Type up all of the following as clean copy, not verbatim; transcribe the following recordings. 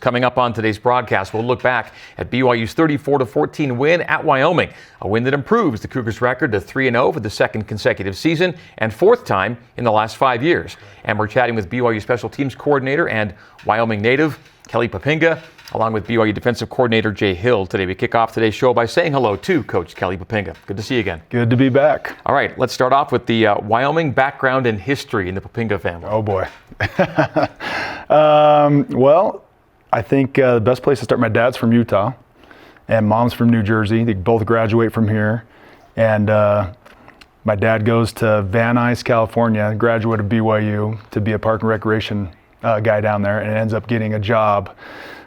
Coming up on today's broadcast, we'll look back at BYU's 34-14 win at Wyoming, a win that improves the Cougars' record to 3-0 for the second consecutive season and fourth time in the last 5 years. And we're chatting with BYU Special Teams Coordinator and Wyoming native Kelly Poppinga, along with BYU Defensive Coordinator Jay Hill. Today we kick off today's show by saying hello to Coach Kelly Poppinga. Good to see you again. Good to be back. All right, let's start off with the Wyoming background and history in the Poppinga family. Oh boy. Well, I think the best place to start, my dad's from Utah and mom's from New Jersey. They both graduate from here. And my dad goes to Van Nuys, California, graduate of BYU to be a park and recreation guy down there, and ends up getting a job.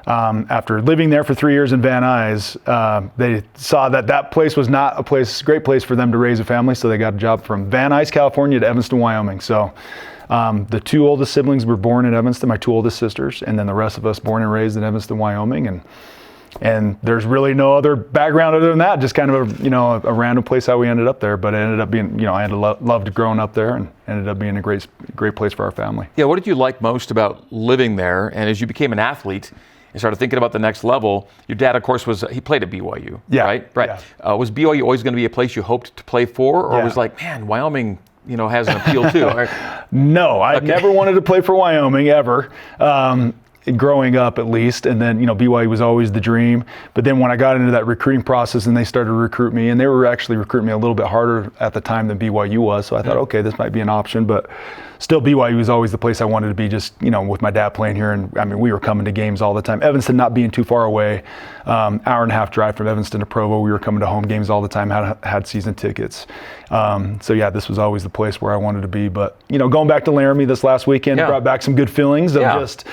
After living there for 3 years in Van Nuys, they saw that place was not a great place for them to raise a family, so they got a job from Van Nuys, California to Evanston, Wyoming. So the two oldest siblings were born in Evanston, my two oldest sisters, and then the rest of us born and raised in Evanston, Wyoming. And there's really no other background other than that, just kind of a random place how we ended up there. But it ended up being, I loved growing up there, and ended up being a great place for our family. Yeah, what did you like most about living there? And as you became an athlete and started thinking about the next level, your dad, of course, he played at BYU, right? Yeah. Was BYU always going to be a place you hoped to play for, or was like, man, Wyoming, has an appeal too? No, I never wanted to play for Wyoming ever. Growing up at least, and then BYU was always the dream. But then when I got into that recruiting process and they started to recruit me, and they were actually recruiting me a little bit harder at the time than BYU was, so I thought, okay, this might be an option. But still, BYU was always the place I wanted to be, just with my dad playing here. And I mean, we were coming to games all the time. Evanston not being too far away, hour and a half drive from Evanston to Provo. We were coming to home games all the time, had season tickets. So yeah, this was always the place where I wanted to be. But going back to Laramie this last weekend brought back some good feelings of just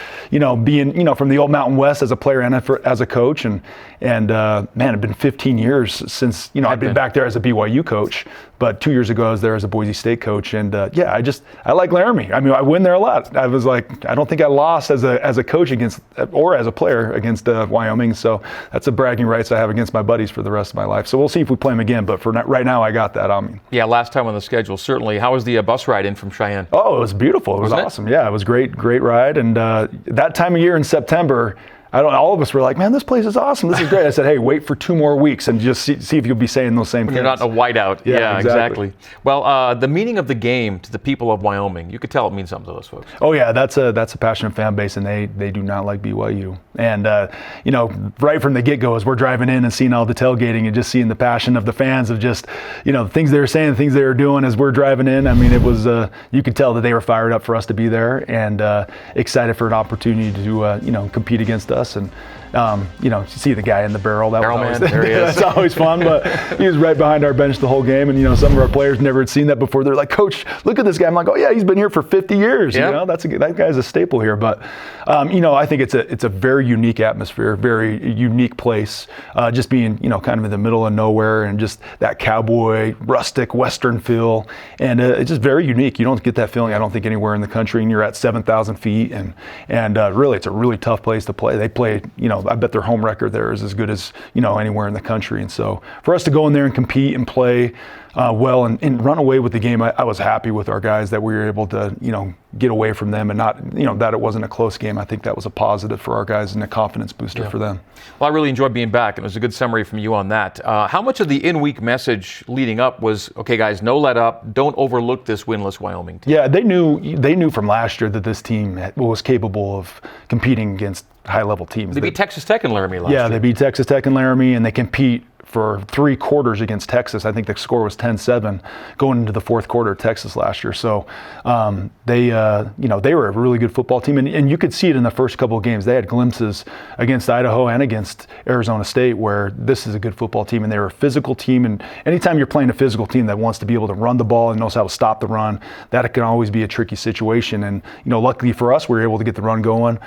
being from the old Mountain West as a player and as a coach. And man, it'd been 15 years since I'd been back there as a BYU coach. But 2 years ago I was there as a Boise State coach. And I like Laramie. I mean, I win there a lot. I was like, I don't think I lost as a coach against, or as a player against Wyoming. So that's a bragging rights I have against my buddies for the rest of my life. So we'll see if we play them again. But for right now, I got that on me. Yeah, last time on the schedule, certainly. How was the bus ride in from Cheyenne? Oh, it was beautiful. It was awesome. Yeah, it was great ride. And that time of year in September, all of us were like, man, this place is awesome. This is great. I said, hey, wait for 2 more weeks and just see if you'll be saying those same things. You're not in a whiteout. Yeah, exactly. Well, the meaning of the game to the people of Wyoming, you could tell it means something to those folks. Oh yeah, that's a passionate fan base, and they do not like BYU. And right from the get-go, as we're driving in and seeing all the tailgating and just seeing the passion of the fans of just the things they were saying, the things they were doing as we're driving in. I mean, it was you could tell that they were fired up for us to be there and excited for an opportunity to compete against us. And see the guy in the barrel. That was always, there he is. That's always fun. But he was right behind our bench the whole game, and some of our players never had seen that before. They're like, Coach, look at this guy. I'm like, oh yeah, he's been here for 50 years. Yep. That guy's a staple here. But I think it's a very unique atmosphere, very unique place. Just being kind of in the middle of nowhere, and just that cowboy, rustic, Western feel, and it's just very unique. You don't get that feeling, I don't think, anywhere in the country. And you're at 7,000 feet, and really, it's a really tough place to play. They play, I bet their home record there is as good as anywhere in the country. And so for us to go in there and compete and play well and run away with the game, I was happy with our guys that we were able to get away from them, and not that it wasn't a close game. I think that was a positive for our guys and a confidence booster for them. Well, I really enjoyed being back, and it was a good summary from you on that. How much of the in-week message leading up was, okay guys, no let up, don't overlook this winless Wyoming team? Yeah, they knew from last year that this team was capable of competing against high-level teams. They beat Texas Tech and Laramie last year. Yeah, they beat Texas Tech and Laramie, and they compete for 3 quarters against Texas. I think the score was 10-7 going into the 4th quarter of Texas last year. So they were a really good football team, and you could see it in the first couple of games. They had glimpses against Idaho and against Arizona State where this is a good football team, and they were a physical team. And anytime you're playing a physical team that wants to be able to run the ball and knows how to stop the run, that can always be a tricky situation. And luckily for us, we were able to get the run going.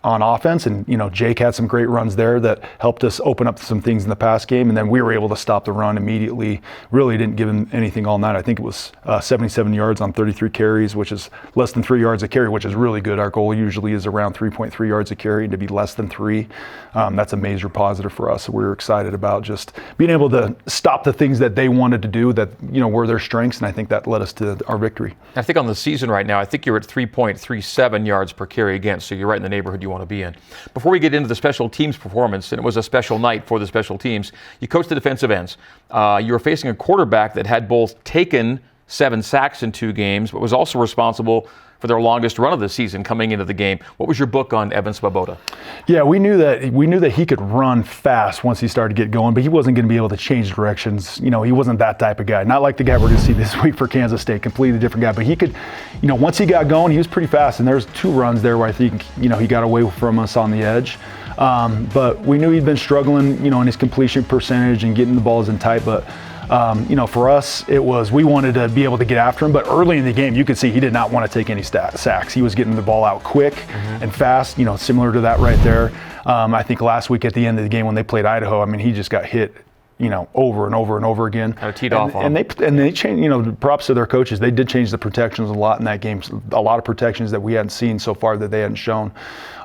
On offense, and Jake had some great runs there that helped us open up some things in the pass game, and then we were able to stop the run immediately. Really didn't give him anything all night. I think it was 77 yards on 33 carries, which is less than 3 yards a carry, which is really good. Our goal usually is around 3.3 yards a carry, and to be less than 3, that's a major positive for us. So we were excited about just being able to stop the things that they wanted to do that were their strengths, and I think that led us to our victory. I think on the season right now, I think you're at 3.37 yards per carry again, so you're right in the neighborhood you you want to be in. Before we get into the special teams performance, and it was a special night for the special teams, you coached the defensive ends. You were facing a quarterback that had both taken 7 sacks in 2 games, but was also responsible for their longest run of the season coming into the game. What was your book on Evan Swoboda? Yeah, we knew that he could run fast once he started to get going, but he wasn't going to be able to change directions. He wasn't that type of guy. Not like the guy we're going to see this week for Kansas State, completely different guy. But he could, once he got going, he was pretty fast. And there's 2 runs there where I think, he got away from us on the edge. But we knew he'd been struggling, in his completion percentage and getting the balls in tight. But for us, we wanted to be able to get after him, but early in the game, you could see he did not want to take any sacks. He was getting the ball out quick and fast, similar to that right there. I think last week at the end of the game when they played Idaho, he just got hit, over and over and over again. Teed off on him. And they changed, props to their coaches. They did change the protections a lot in that game. A lot of protections that we hadn't seen so far that they hadn't shown.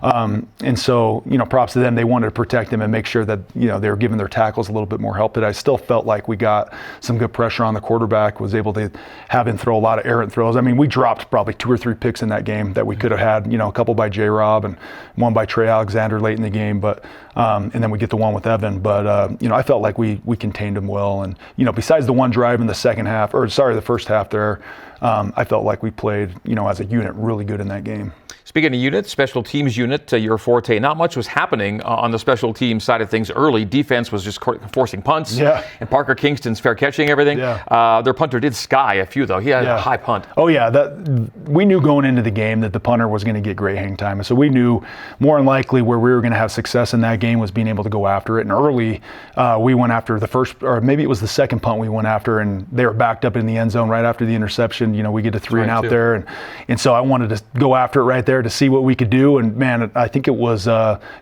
And so, props to them. They wanted to protect him and make sure that, they were giving their tackles a little bit more help. But I still felt like we got some good pressure on the quarterback, was able to have him throw a lot of errant throws. We dropped probably 2 or 3 picks in that game that we could have had, a couple by J-Rob and one by Trey Alexander late in the game. But, and then we get the one with Evan. But, I felt like we contained him well. And, besides the one drive in the the first half there, I felt like we played, as a unit really good in that game. Speaking of units, special teams unit, your forte, not much was happening on the special team side of things early. Defense was just forcing punts. Yeah. And Parker Kingston's fair catching everything. Yeah. Their punter did sky a few, though. He had a high punt. Oh, yeah. We knew going into the game that the punter was going to get great hang time. And so we knew more than likely where we were going to have success in that game was being able to go after it. And early, we went after the first, or maybe it was the second punt we went after, and they were backed up in the end zone right after the interception. We get a 3 and out there. And so I wanted to go after it right there to see what we could do. And man, I think it was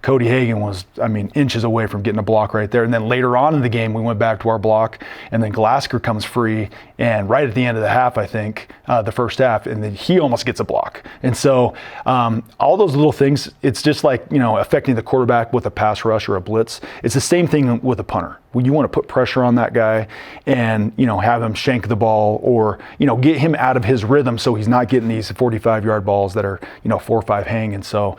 Cody Hagan was, inches away from getting a block right there. And then later on in the game, we went back to our block, and then Glasgow comes free. And right at the end of the half, I think, the first half, and then he almost gets a block. And so all those little things, it's just like, affecting the quarterback with a pass rush or a blitz. It's the same thing with a punter. When you want to put pressure on that guy and, have him shank the ball or, get him out of his rhythm so he's not getting these 45-yard balls that are, 4 or 5 hang. And so,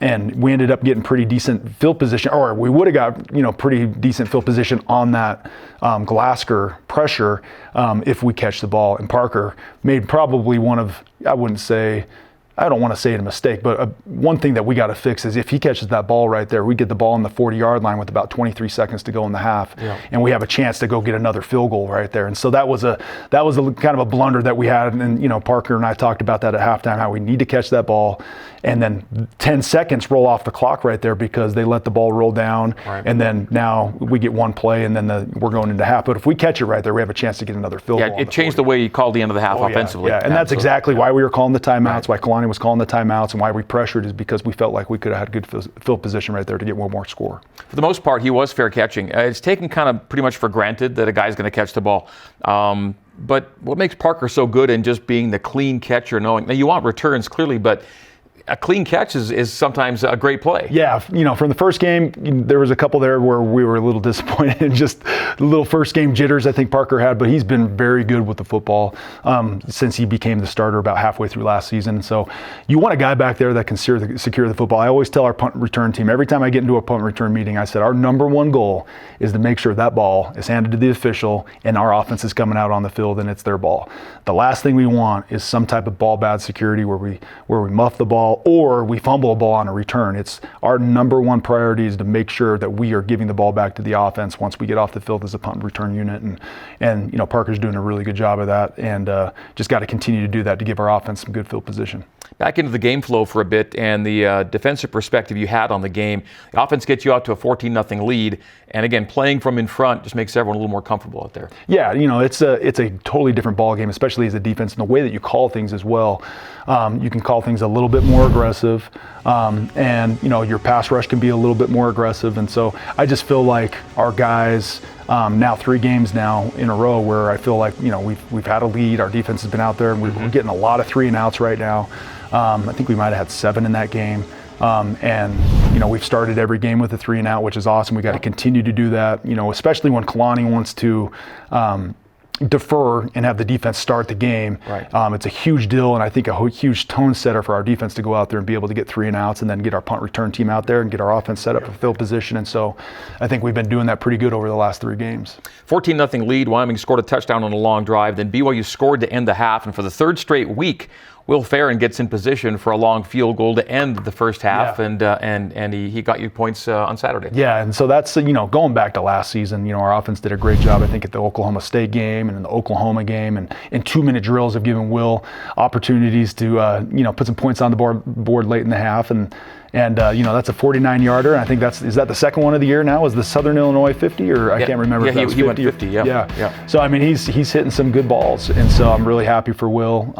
and we ended up getting pretty decent field position, or we would have got, pretty decent field position on that Glasgow pressure if we catch the ball. And Parker made probably one of, I don't want to say it a mistake, but one thing that we got to fix is if he catches that ball right there, we get the ball on the 40-yard line with about 23 seconds to go in the half, and we have a chance to go get another field goal right there. And so that was a kind of a blunder that we had. And Parker and I talked about that at halftime, how we need to catch that ball, and then 10 seconds roll off the clock right there because they let the ball roll down, and then now we get one play, and then we're going into half. But if we catch it right there, we have a chance to get another field goal. Yeah, it changed the way you called the end of the half offensively. Yeah, and that's exactly why we were calling the timeouts, why Kalani was calling the timeouts, and why we pressured is because we felt like we could have had good field position right there to get one more score. For the most part, he was fair catching. It's taken kind of pretty much for granted that a guy's going to catch the ball. But what makes Parker so good in just being the clean catcher, knowing, now you want returns clearly, but a clean catch is sometimes a great play. Yeah, from the first game, there was a couple there where we were a little disappointed in just the little first game jitters I think Parker had, but he's been very good with the football since he became the starter about halfway through last season. So you want a guy back there that can secure the football. I always tell our punt return team, every time I get into a punt return meeting, I said our number one goal is to make sure that ball is handed to the official and our offense is coming out on the field and it's their ball. The last thing we want is some type of ball bad security where we muff the ball or we fumble a ball on a return. It's our number one priority is to make sure that we are giving the ball back to the offense once we get off the field as a punt return unit. And Parker's doing a really good job of that, and just got to continue to do that to give our offense some good field position. Back into the game flow for a bit and the defensive perspective you had on the game. The offense gets you out to a 14-0 lead, and again, playing from in front just makes everyone a little more comfortable out there. Yeah, it's a totally different ball game, especially as a defense, and the way that you call things as well. You can call things a little bit more aggressive, and your pass rush can be a little bit more aggressive. And so I just feel like our guys, now 3 games now in a row where I feel like we've had a lead. Our defense has been out there, and we're getting a lot of 3 and outs right now. I think we might have had 7 in that game. And we've started every game with a 3 and out, which is awesome. We got to continue to do that, especially when Kalani wants to defer and have the defense start the game. Right. It's a huge deal, and I think a huge tone setter for our defense to go out there and be able to get 3 and outs and then get our punt return team out there and get our offense set up for field position. And so I think we've been doing that pretty good over the last 3 games. 14-0 lead. Wyoming scored a touchdown on a long drive. Then BYU scored to end the half. And for the 3rd straight week, Will Farron gets in position for a long field goal to end the first half, and he got you points on Saturday. Yeah, and so that's, going back to last season, our offense did a great job, I think, at the Oklahoma State game and in the Oklahoma game, and in 2-minute drills have given Will opportunities to, put some points on the board late in the half, and that's a 49-yarder. And I think is that the second one of the year now? Is the Southern Illinois 50, or I can't remember if that was 50. He went 50, yeah. So, he's hitting some good balls, and so I'm really happy for Will.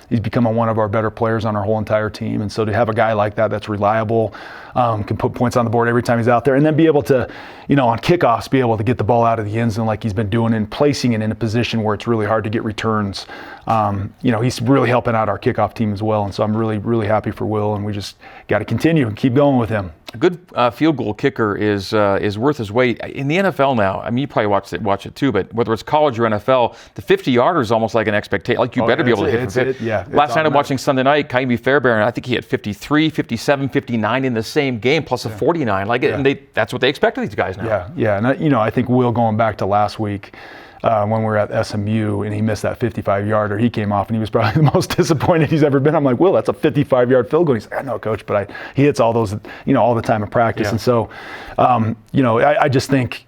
He's become one of our better players on our whole entire team, and so to have a guy like that that's reliable, can put points on the board every time he's out there, and then be able to, on kickoffs, be able to get the ball out of the end zone like he's been doing and placing it in a position where it's really hard to get returns. He's really helping out our kickoff team as well, and so I'm really, really happy for Will, and we just got to continue and keep going with him. A good field goal kicker is worth his weight. In the NFL now, you probably watch it too, but whether it's college or NFL, the 50-yarder is almost like an expectation. Like you better be able to hit for 50. Last night I'm watching Sunday night, Kaimi Fairbairn, I think he had 53, 57, 59 in the same game, plus a 49. And that's what they expect of these guys now. Yeah. And I think Will, going back to last week, when we were at SMU and he missed that 55-yarder, he came off and he was probably the most disappointed he's ever been. I'm like, Will, that's a 55-yard field goal. He's like, I know, Coach, but he hits all those, all the time in practice. And so, I just think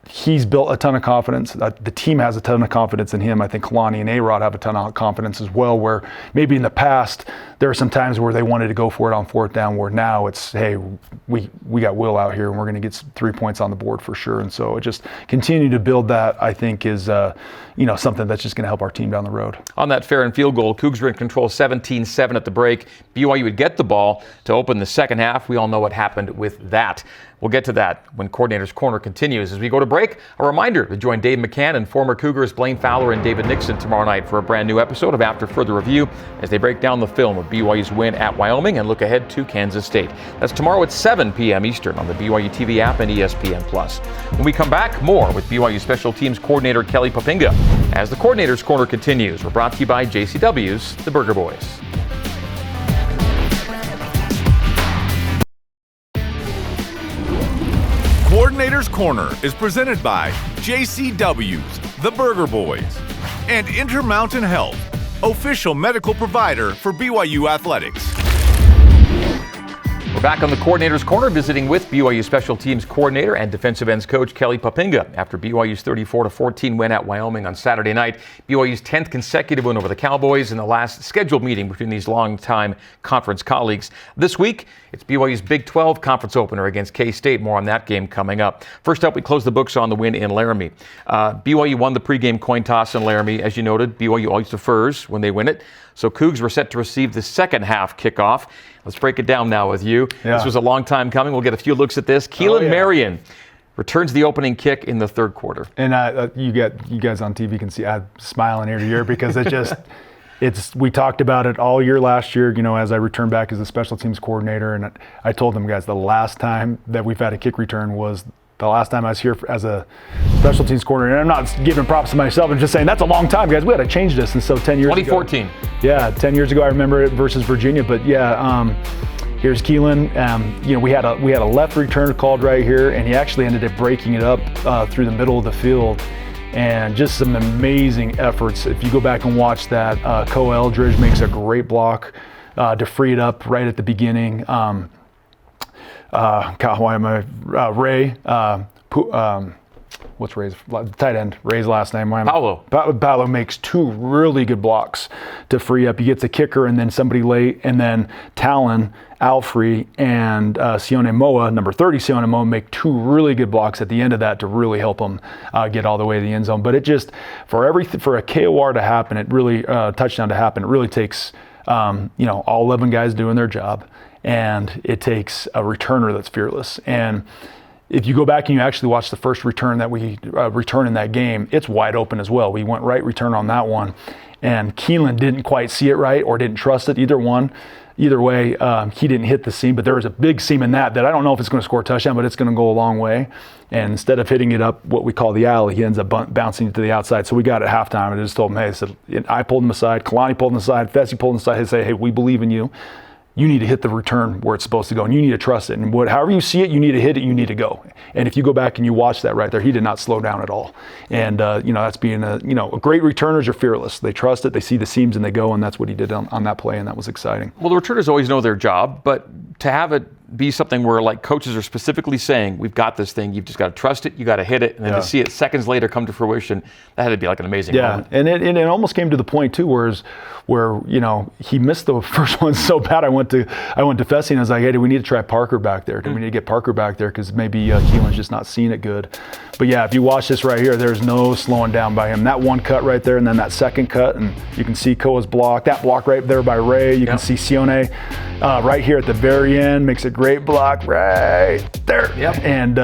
he's built a ton of confidence. The team has a ton of confidence in him. I think Kalani and A-Rod have a ton of confidence as well, where maybe in the past there are some times where they wanted to go for it on 4th down, where now it's, hey, we got Will out here and we're going to get 3 points on the board for sure. And so just continue to build that, I think, is something that's just going to help our team down the road. On that Farron field goal, Cougs were in control 17-7 at the break. BYU would get the ball to open the second half. We all know what happened with that. We'll get to that when Coordinator's Corner continues. As we go to break, a reminder to join Dave McCann and former Cougars Blaine Fowler and David Nixon tomorrow night for a brand new episode of After Further Review as they break down the film of BYU's win at Wyoming and look ahead to Kansas State. That's tomorrow at 7 p.m. Eastern on the BYUtv app and ESPN+. When we come back, more with BYU Special Teams Coordinator Kelly Poppinga. As the Coordinator's Corner continues, we're brought to you by JCW's The Burger Boys. Coordinator's Corner is presented by JCW's The Burger Boys and Intermountain Health, official medical provider for BYU Athletics. We're back on the Coordinator's Corner, visiting with BYU Special Teams Coordinator and defensive ends coach Kelly Poppinga after BYU's 34-14 win at Wyoming on Saturday night. BYU's 10th consecutive win over the Cowboys in the last scheduled meeting between these longtime conference colleagues. This week, it's BYU's Big 12 conference opener against K-State. More on that game coming up. First up, we close the books on the win in Laramie. BYU won the pregame coin toss in Laramie. As you noted, BYU always defers when they win it. So Cougs were set to receive the second half kickoff. Let's break it down now with you. Yeah. This was a long time coming. We'll get a few looks at this. Keelan Marion returns the opening kick in the third quarter. And you guys on TV can see I'm smiling ear to ear because we talked about it all year last year, as I returned back as a special teams coordinator. And I told them, guys, the last time that we've had a kick return was the last time I was here as a special teams coordinator. And I'm not giving props to myself. I'm just saying that's a long time, guys. We had to change this. And so 10 years 2014. ago. 2014. Yeah, 10 years ago I remember it versus Virginia. But here's Keelan. We had a left return called right here, and he actually ended up breaking it up through the middle of the field. And just some amazing efforts. If you go back and watch that, Cole Eldridge makes a great block to free it up right at the beginning. Ray, what's Ray's tight end? Ray's last name? Paolo makes 2 really good blocks to free up. He gets a kicker and then somebody late, and then Talon, Alfrey, and Sione Moa, number 30 Sione Moa, make 2 really good blocks at the end of that to really help them get all the way to the end zone. But it just, for a KOR to happen, it really, touchdown to happen, it really takes, all 11 guys doing their job. And it takes a returner that's fearless. And if you go back and you actually watch the first return that we return in that game, it's wide open as well. We went right return on that one. And Keelan didn't quite see it right or didn't trust it, either one. either way, he didn't hit the seam, but there was a big seam in that I don't know if it's going to score a touchdown, but it's going to go a long way. And instead of hitting it up what we call the alley, he ends up bouncing to the outside. So we got it at halftime, and I just told him, hey, I pulled him aside, Kalani pulled him aside, Fessy pulled him aside, and say, hey, we believe in you. You need to hit the return where it's supposed to go, and you need to trust it. And however you see it, you need to hit it, you need to go. And if you go back and you watch that right there, he did not slow down at all. And, that's being great returners are fearless. They trust it, they see the seams, and they go, and that's what he did on that play, and that was exciting. Well, the returners always know their job, but to have it be something where like coaches are specifically saying, we've got this thing, you've just got to trust it, you got to hit it, and then to see it seconds later come to fruition, that had to be like an amazing moment. And it almost came to the point too where he missed the first one so bad. I went to Fessy and I was like, hey, do we need to try Parker back there? Do we need to get Parker back there? Because maybe Keelan's just not seeing it good. But yeah, if you watch this right here, there's no slowing down by him. That one cut right there, and then that second cut, and you can see Koa's block. That block right there by Ray. You can see Sione right here at the very end makes a great block right there. Yep. And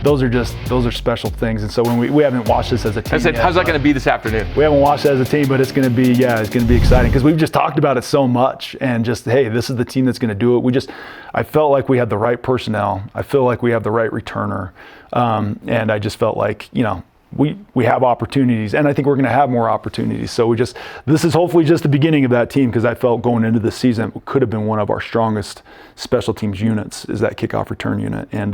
those are special things. And so when we haven't watched this as a team yet, how's that going to be this afternoon? We haven't watched it as a team, but it's going to be exciting because we've just talked about it so much, and just, hey, this is the team that's going to do it. I felt like we had the right personnel. I feel like we have the right returner. And I just felt like, we have opportunities, and I think we're going to have more opportunities. So this is hopefully just the beginning of that team, because I felt going into this season it could have been one of our strongest special teams units, is that kickoff return unit. And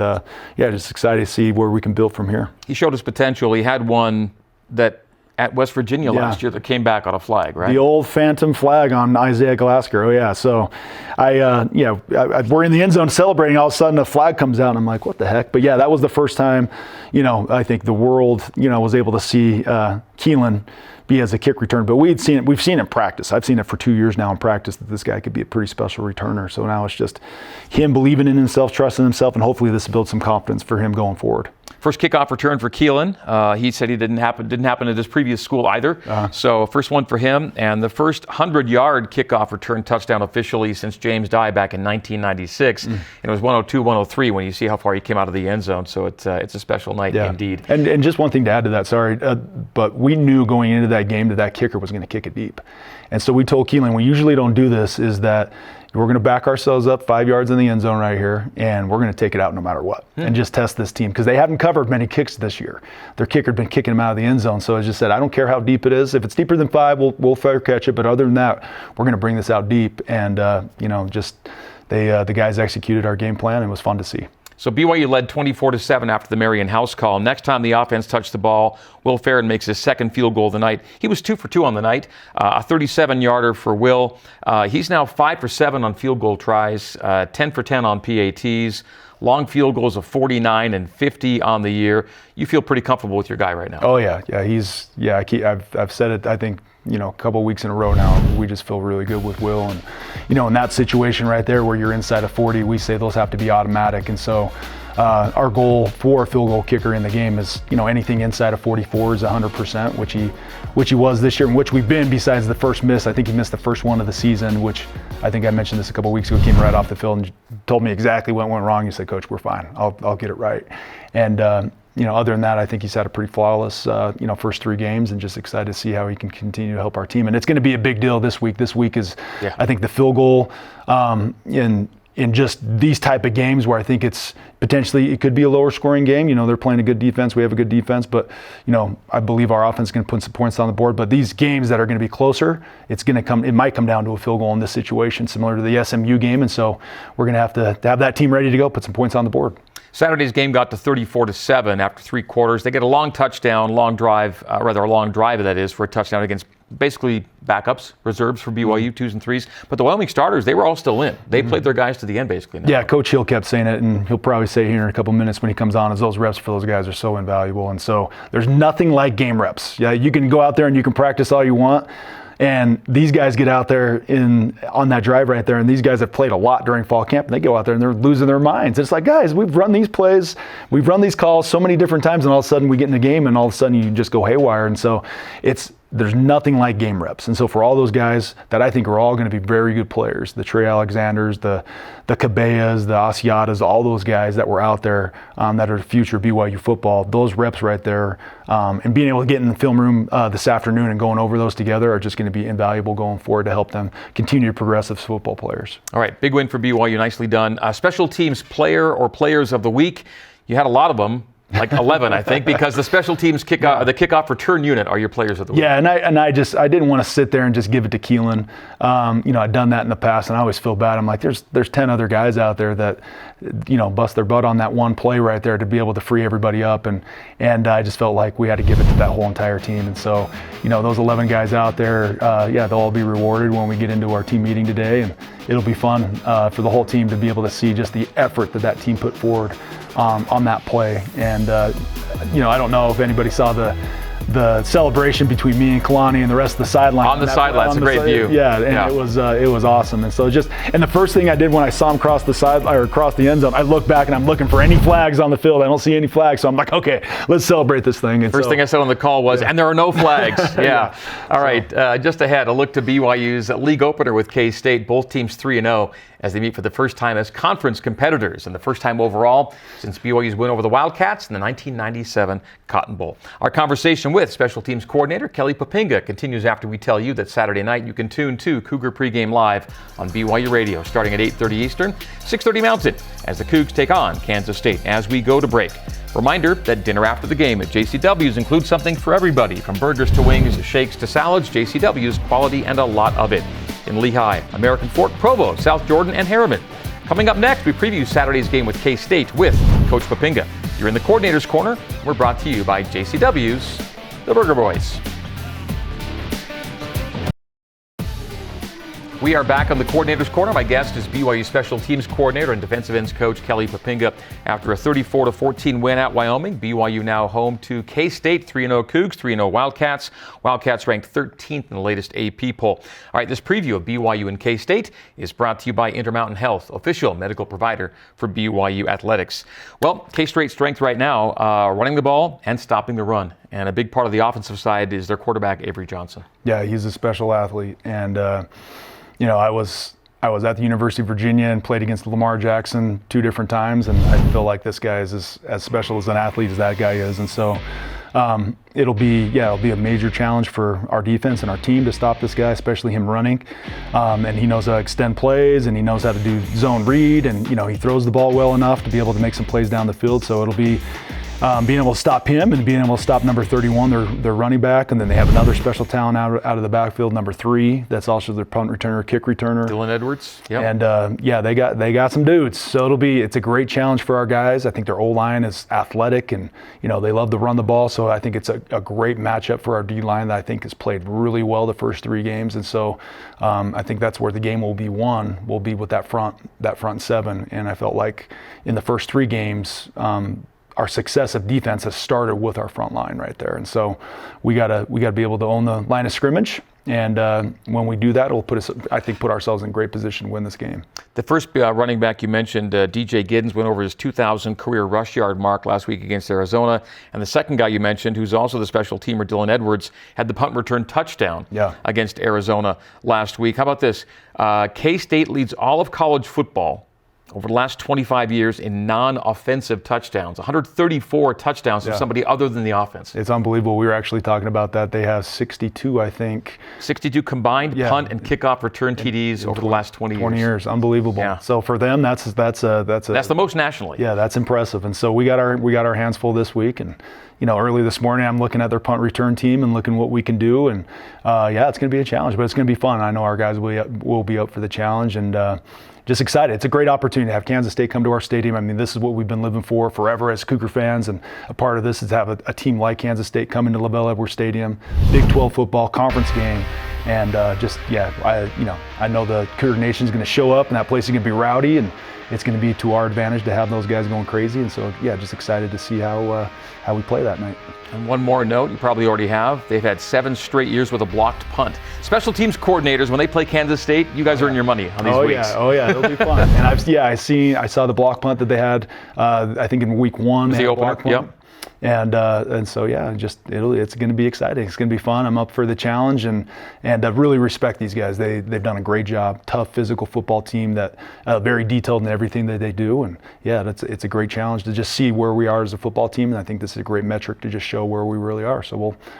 just excited to see where we can build from here. He showed his potential. He had one that at West Virginia last year that came back on a flag, right? The old phantom flag on Isaiah Glasgow. Oh yeah. So we're in the end zone celebrating. All of a sudden a flag comes out and I'm like, what the heck? But yeah, that was the first time, I think the world, was able to see Keelan be as a kick return. But we've seen it in practice. I've seen it for 2 years now in practice that this guy could be a pretty special returner. So now it's just him believing in himself, trusting himself, and hopefully this builds some confidence for him going forward. First kickoff return for Keelan. He said he didn't happen at his previous school either. So first one for him, and the first 100-yard kickoff return touchdown officially since James Dye back in 1996. And it was 102-103 when you see how far he came out of the end zone. So it's a special night indeed. And just one thing to add to that, but we knew going into that game that kicker was going to kick it deep. And so we told Keelan, we usually don't do this, is that we're going to back ourselves up 5 yards in the end zone right here, and we're going to take it out no matter what, and just test this team, because they haven't covered many kicks this year. Their kicker had been kicking them out of the end zone. So I just said, I don't care how deep it is. If it's deeper than 5, we'll fair catch it. But other than that, we're going to bring this out deep. And the guys executed our game plan, and it was fun to see. So BYU led 24-7 after the Marion House call. Next time the offense touched the ball, Will Farron makes his second field goal of the night. He was 2 for 2 on the night, a 37-yarder for Will. He's now 5 for 7 on field goal tries, 10 for 10 on PATs, long field goals of 49 and 50 on the year. You feel pretty comfortable with your guy right now? Oh yeah, I've said it, I think, a couple of weeks in a row now. We just feel really good with Will, and in that situation right there where you're inside of 40, we say those have to be automatic. And so our goal for a field goal kicker in the game is anything inside of 44 is 100%, which he was this year, and which we've been besides the first miss. I think he missed the first one of the season, which I think I mentioned this a couple of weeks ago. Came right off the field and told me exactly what went wrong. He said, Coach, we're fine. I'll get it right. And other than that, I think he's had a pretty flawless, first 3 games, and just excited to see how he can continue to help our team. And it's going to be a big deal this week. This week is, I think, the field goal in just these type of games where I think it could be a lower scoring game. They're playing a good defense. We have a good defense, but I believe our offense is going to put some points on the board. But these games that are going to be closer, it might come down to a field goal in this situation, similar to the SMU game. And so we're going to have that team ready to go, put some points on the board. Saturday's game got to 34-7 after 3 quarters. They get a long touchdown, a long drive that is, for a touchdown against basically backups, reserves for BYU, 2s and 3s. But the Wyoming starters, they were all still in. They played their guys to the end, basically. Now. Yeah, Coach Hill kept saying it, and he'll probably say here in a couple minutes when he comes on, is those reps for those guys are so invaluable. And so there's nothing like game reps. Yeah, you can go out there and you can practice all you want. And these guys get out there on that drive right there, and these guys have played a lot during fall camp, and they go out there and they're losing their minds. It's like, guys, we've run these plays, we've run these calls so many different times, and all of a sudden we get in the game, and all of a sudden you just go haywire. And so it's there's nothing like game reps. And so for all those guys that I think are all going to be very good players, the Trey Alexanders, the Cabellas, the Asiatas, all those guys that were out there that are future BYU football, those reps right there, and being able to get in the film room this afternoon and going over those together are just going to be invaluable going forward to help them continue to progress as football players. All right, big win for BYU, nicely done. Special teams player or players of the week, you had a lot of them. Like 11, I think, because the special teams the kickoff return unit are your players of the week. Yeah, and I didn't want to sit there and just give it to Keelan. I'd done that in the past, and I always feel bad. I'm like, there's 10 other guys out there that, bust their butt on that one play right there to be able to free everybody up, and I just felt like we had to give it to that whole entire team. And so, those 11 guys out there, they'll all be rewarded when we get into our team meeting today, and it'll be fun for the whole team to be able to see just the effort that team put forward on that play. And I don't know if anybody saw the celebration between me and Kalani and the rest of the sideline. On the sideline, it's a great view. Yeah, and it was awesome. And so and the first thing I did when I saw him cross the sideline or across the end zone, I look back and I'm looking for any flags on the field. I don't see any flags, so I'm like, okay, let's celebrate this thing. And first thing I said on the call was, and there are no flags. Yeah. All right. Just ahead, a look to BYU's league opener with K-State. Both teams 3-0 as they meet for the first time as conference competitors and the first time overall since BYU's win over the Wildcats in the 1997 Cotton Bowl. Our conversation with Special Teams Coordinator Kelly Poppinga continues after we tell you that Saturday night you can tune to Cougar Pregame Live on BYU Radio starting at 8:30 Eastern, 6:30 Mountain as the Cougs take on Kansas State as we go to break. Reminder that dinner after the game at JCW's includes something for everybody, from burgers to wings, shakes to salads. JCW's quality and a lot of it. In Lehigh, American Fork, Provo, South Jordan, and Harriman. Coming up next, we preview Saturday's game with K-State with Coach Poppinga. You're in the Coordinator's Corner. We're brought to you by JCW's The Burger Boys. We are back on the Coordinator's Corner. My guest is BYU Special Teams Coordinator and Defensive Ends Coach Kelly Poppinga. After a 34-14 win at Wyoming, BYU now home to K-State, 3-0 Cougs, 3-0 Wildcats. Wildcats ranked 13th in the latest AP poll. All right, this preview of BYU and K-State is brought to you by Intermountain Health, official medical provider for BYU athletics. Well, K-State's strength right now, running the ball and stopping the run. And a big part of the offensive side is their quarterback, Avery Johnson. Yeah, he's a special athlete. And, I was at the University of Virginia and played against Lamar Jackson 2 different times, and I feel like this guy is as special as an athlete as that guy is. And so it'll be a major challenge for our defense and our team to stop this guy, especially him running. And he knows how to extend plays, and he knows how to do zone read, and he throws the ball well enough to be able to make some plays down the field. So it'll be being able to stop him and being able to stop number 31, their running back, and then they have another special talent out of the backfield, number 3. That's also their punt returner, kick returner, Dylan Edwards. Yep. And they got some dudes. So it's a great challenge for our guys. I think their O-line is athletic, and they love to run the ball. So I think it's a great matchup for our D-line that I think has played really well the first 3 games. And so I think that's where the game will be won. Will be with that front 7. And I felt like in the first 3 games, our success of defense has started with our front line right there. And so we gotta be able to own the line of scrimmage. And when we do that, it'll put ourselves in great position to win this game. The first running back you mentioned, DJ Giddens, went over his 2,000 career rush yard mark last week against Arizona. And the second guy you mentioned, who's also the special teamer, Dylan Edwards, had the punt return touchdown against Arizona last week. How about this? K-State leads all of college football over the last 25 years in non-offensive touchdowns, 134 touchdowns from somebody other than the offense. It's unbelievable. We were actually talking about that. They have 62, I think. 62 combined punt and kickoff return TDs over the last 20 years. 20 years, unbelievable. Yeah. So for them, that's the most nationally. Yeah, that's impressive. And so we got our hands full this week. And early this morning, I'm looking at their punt return team and looking what we can do. And it's going to be a challenge, but it's going to be fun. I know our guys will be up for the challenge, and just excited. It's a great opportunity to have Kansas State come to our stadium. I mean, this is what we've been living for forever as Cougar fans, and a part of this is to have a team like Kansas State come into LaVell Edwards Stadium, Big 12 football conference game, and I know the Cougar Nation is going to show up, and that place is going to be rowdy, and it's going to be to our advantage to have those guys going crazy. And so, just excited to see how we play that night. And one more note, you probably already have. They've had 7 straight years with a blocked punt. Special teams coordinators, when they play Kansas State, you guys earn your money on these weeks. It'll be fun. And I saw the block punt that they had, I think in week 1. The opener, And so yeah, it's going to be exciting. It's going to be fun. I'm up for the challenge, and I really respect these guys. They've done a great job. Tough physical football team that very detailed in everything that they do. And yeah, it's a great challenge to just see where we are as a football team. And I think this is a great metric to just show where we really are. So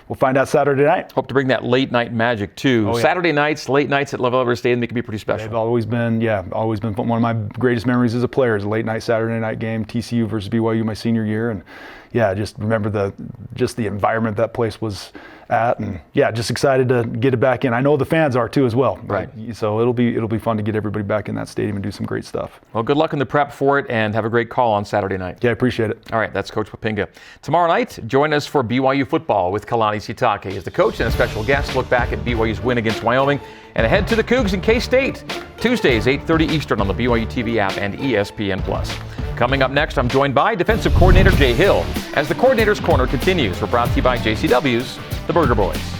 we'll find out Saturday night. Hope to bring that late night magic too. Oh, yeah. Saturday nights, late nights at Level Stadium, they can be pretty special. They've always been one of my greatest memories as a player is a late night Saturday night game, TCU versus BYU my senior year. And yeah, just remember the environment that place was at, and yeah, just excited to get it back in. I know the fans are too as well. Right. So it'll be fun to get everybody back in that stadium and do some great stuff. Well, good luck in the prep for it, and have a great call on Saturday night. Yeah, I appreciate it. All right, that's Coach Poppinga. Tomorrow night, join us for BYU football with Kalani Sitake as the coach and a special guest. Look back at BYU's win against Wyoming and ahead to the Cougs and K-State. Tuesdays, 8:30 Eastern on the BYUtv app and ESPN+. Coming up next, I'm joined by defensive coordinator Jay Hill as the Coordinator's Corner continues. We're brought to you by JCW's The Burger Boys.